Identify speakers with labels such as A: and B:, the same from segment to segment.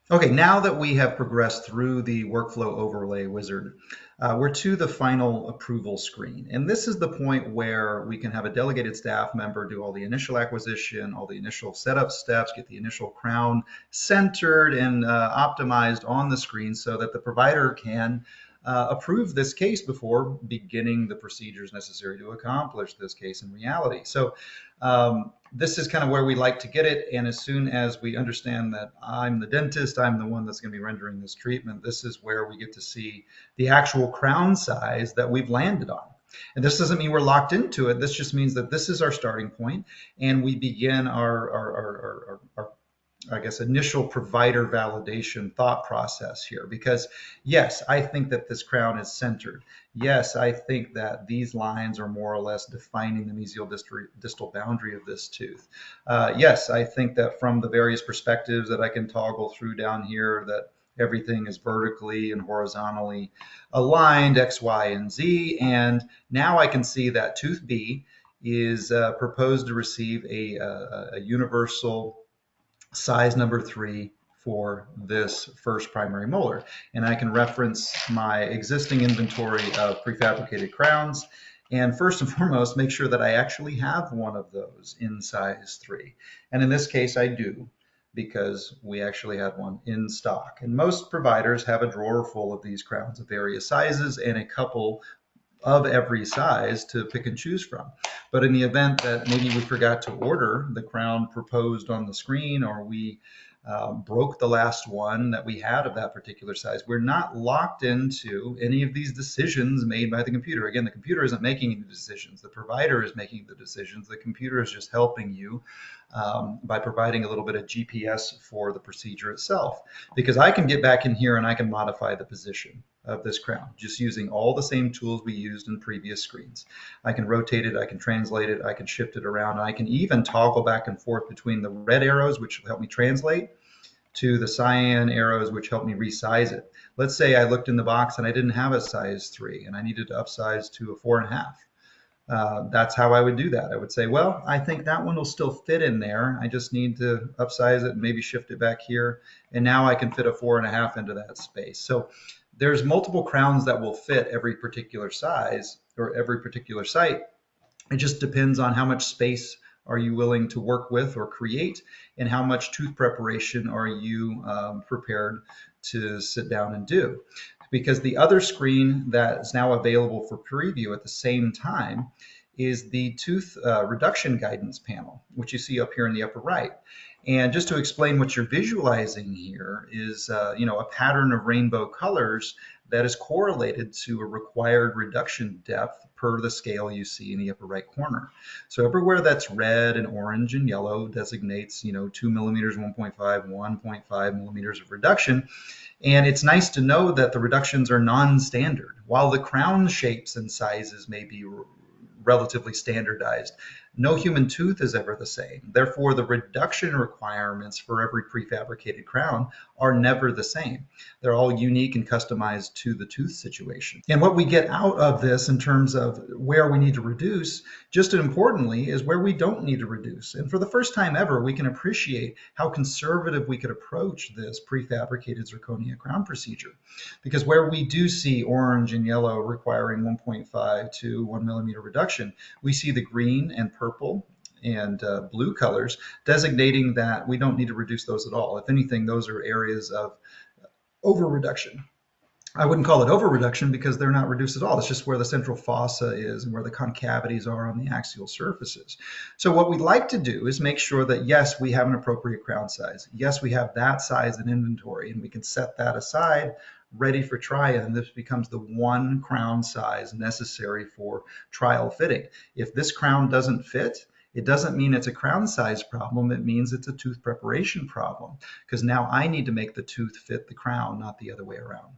A: Okay, now that we have progressed through the workflow overlay wizard, we're to the final approval screen. And this is the point where we can have a delegated staff member do all the initial acquisition, all the initial setup steps, get the initial crown centered and optimized on the screen so that the provider can approve this case before beginning the procedures necessary to accomplish this case in reality. So this is kind of where we like to get it. And as soon as we understand that I'm the dentist, I'm the one that's going to be rendering this treatment, this is where we get to see the actual crown size that we've landed on. And this doesn't mean we're locked into it. This just means that this is our starting point, and we begin our I guess, initial provider validation thought process here. Because yes, I think that this crown is centered. Yes, I think that these lines are more or less defining the mesial distal boundary of this tooth. Yes, I think that from the various perspectives that I can toggle through down here, that everything is vertically and horizontally aligned, X, Y, and Z. And now I can see that tooth B is proposed to receive a universal size number 3 for this first primary molar. And I can reference my existing inventory of prefabricated crowns. And first and foremost, make sure that I actually have one of those in size 3. And in this case, I do, because we actually had one in stock. And most providers have a drawer full of these crowns of various sizes and a couple of every size to pick and choose from. But in the event that maybe we forgot to order the crown proposed on the screen, or we broke the last one that we had of that particular size, we're not locked into any of these decisions made by the computer. Again, the computer isn't making any decisions. The provider is making the decisions. The computer is just helping you by providing a little bit of GPS for the procedure itself. Because I can get back in here and I can modify the position of this crown just using all the same tools we used in previous screens. I can rotate it, I can translate it, I can shift it around. I can even toggle back and forth between the red arrows, which help me translate, to the cyan arrows, which help me resize it. Let's say I looked in the box and I didn't have a size 3 and I needed to upsize to a 4.5. That's how I would do that. I would say, well, I think that one will still fit in there. I just need to upsize it and maybe shift it back here. And now I can fit a 4.5 into that space. So there's multiple crowns that will fit every particular size or every particular site. It just depends on how much space are you willing to work with or create, and how much tooth preparation are you prepared to sit down and do. Because the other screen that is now available for preview at the same time is the tooth reduction guidance panel, which you see up here in the upper right. And just to explain what you're visualizing here is, a pattern of rainbow colors that is correlated to a required reduction depth per the scale you see in the upper right corner. So everywhere that's red and orange and yellow designates, 2 millimeters, 1.5, 1.5 millimeters of reduction. And it's nice to know that the reductions are non-standard. While the crown shapes and sizes may be relatively standardized, no human tooth is ever the same. Therefore, the reduction requirements for every prefabricated crown are never the same. They're all unique and customized to the tooth situation. And what we get out of this in terms of where we need to reduce, just as importantly, is where we don't need to reduce. And for the first time ever, we can appreciate how conservative we could approach this prefabricated zirconia crown procedure. Because where we do see orange and yellow requiring 1.5 to 1 millimeter reduction, we see the green and purple and blue colors designating that we don't need to reduce those at all. If anything, those are areas of over reduction. I wouldn't call it over reduction because they're not reduced at all. It's just where the central fossa is and where the concavities are on the axial surfaces. So what we'd like to do is make sure that, yes, we have an appropriate crown size. Yes, we have that size in inventory, and we can set that aside ready for try-in, and this becomes the one crown size necessary for trial fitting. If this crown doesn't fit, it doesn't mean it's a crown size problem. It means it's a tooth preparation problem, because now I need to make the tooth fit the crown, not the other way around.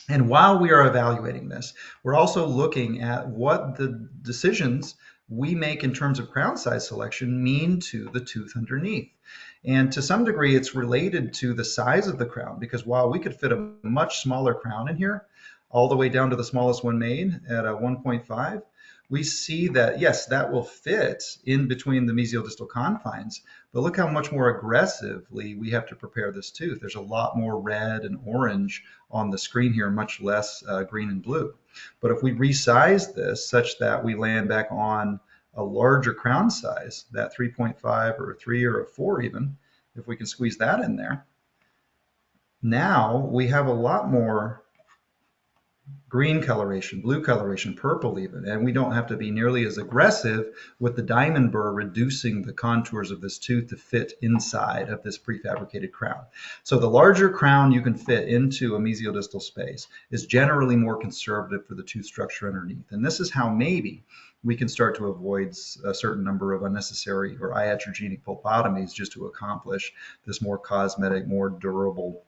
A: And while we are evaluating this, we're also looking at what the decisions we make in terms of crown size selection mean to the tooth underneath. And to some degree, it's related to the size of the crown, because while we could fit a much smaller crown in here, all the way down to the smallest one made at a 1.5, we see that, yes, that will fit in between the mesial-distal confines, but look how much more aggressively we have to prepare this tooth. There's a lot more red and orange on the screen here, much less green and blue. But if we resize this such that we land back on a larger crown size, that 3.5 or a 3 or a 4 even, if we can squeeze that in there, now we have a lot more green coloration, blue coloration, purple even, and we don't have to be nearly as aggressive with the diamond burr reducing the contours of this tooth to fit inside of this prefabricated crown. So the larger crown you can fit into a mesial-distal space is generally more conservative for the tooth structure underneath. And this is how maybe we can start to avoid a certain number of unnecessary or iatrogenic pulpotomies just to accomplish this more cosmetic, more durable,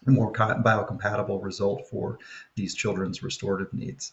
A: more biocompatible result for these children's restorative needs.